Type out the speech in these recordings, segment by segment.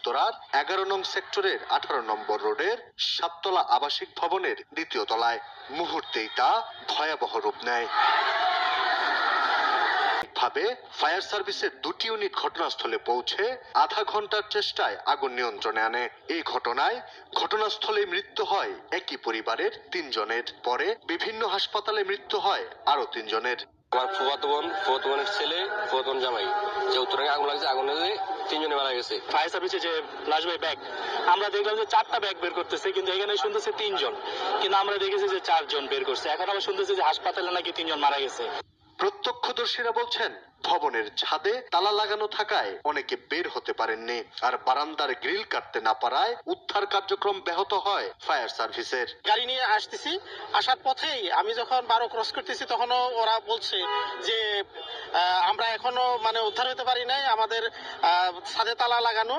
উত্তরার 11 নং সেক্টরের 18 নম্বর রোডের 7 তলা আবাসিক ভবনের 2য় তলায়। মুহূর্তেই তা ভয়াবহ রূপ নেয়। ভাবে ফায়ার সার্ভিসের 2টি ইউনিট ঘটনাস্থলে পৌঁছে আধা ঘন্টার চেষ্টায় আগুন নিয়ন্ত্রণে আনে। এই ঘটনায় ঘটনাস্থলে মৃত্যু হয় একই পরিবারের 3 জনের। পরে বিভিন্ন হাসপাতালে মৃত্যু হয় আরো 3 জনের। আমার ফুফাতো বোনের ছেলে, ফুফাতো বোন জামাই, যে উত্তরে আগুন লাগছে, আগুন লেগে 3 জনে মারা গেছে। ফায়ার সার্ভিসে যে লাশ ব্যাগ আমরা দেখলাম যে 4টা ব্যাগ বের করতেছে, কিন্তু এখানে শুনতেছে 3 জন, কিন্তু আমরা দেখেছি যে 4 জন বের করছে। এখন আমরা শুনতেছি যে হাসপাতালে নাকি 3 জন মারা গেছে। প্রত্যক্ষদর্শীরা বলছেন ভবনের ছাদে তালা লাগানো থাকায় অনেকে বের হতে পারেননি, আর বারান্দার গ্রিল কাটতে না পারায় উদ্ধার কার্যক্রম ব্যাহত হয় ফায়ার সার্ভিসের। গাড়ি নিয়ে আসতেছি, আসার পথেই আমি যখন 12 ক্রস করতেছি তখনও ওরা বলছে যে আমরা এখনো উদ্ধার হতে পারি নাই, আমাদের ছাদে তালা লাগানো,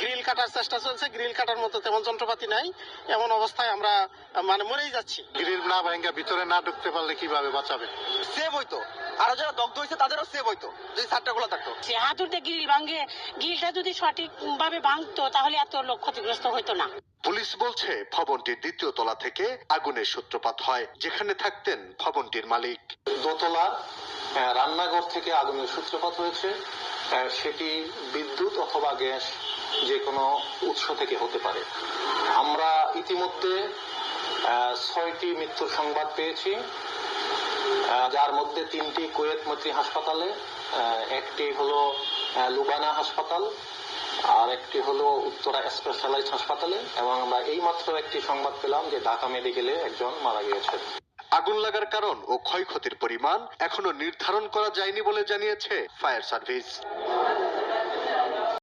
গ্রিল কাটার চেষ্টা চলছে, গ্রিল কাটার মতো তেমন যন্ত্রপাতি নাই, এমন অবস্থায় আমরা মরেই যাচ্ছি। গ্রিল না ভাঙা ভিতরে না ঢুকতে পারলে কিভাবে বাঁচাবে? সেভ হইতো, আরো যারা দগ্ধ হয়েছে তাদেরও সেভ হইতো যদি ছাদটা খোলা থাকতো। হাতুড়তে গ্রিল ভাঙে, গ্রিলটা যদি সঠিক ভাবে ভাঙতো তাহলে এত লোক ক্ষতিগ্রস্ত হইতো না। পুলিশ বলছে ভবনটির 2য় তলা থেকে আগুনের সূত্রপাত হয়, যেখানে থাকতেন ভবনটির মালিক। দোতলা রান্নাঘর থেকে আগুনের সূত্রপাত হয়েছে। সেটি বিদ্যুৎ অথবা গ্যাস যে কোনো উৎস থেকে হতে পারে। আমরা ইতিমধ্যে 6টি মৃত্যুর সংবাদ পেয়েছি, যার মধ্যে 3টি কুয়েত মৈত্রী হাসপাতালে, একটি হলো লুবানা হাসপাতাল, আর একটি হলো উত্তরা স্পেশালাইজড হাসপাতালে, এবং আমরা এইমাত্র একটি সংবাদ পেলাম যে ঢাকা মেডিকেলে একজন মারা গিয়েছে। আগুন লাগার কারণ ও ক্ষয়ক্ষতির পরিমাণ এখনো নির্ধারণ করা যায়নি বলে জানিয়েছে ফায়ার সার্ভিস।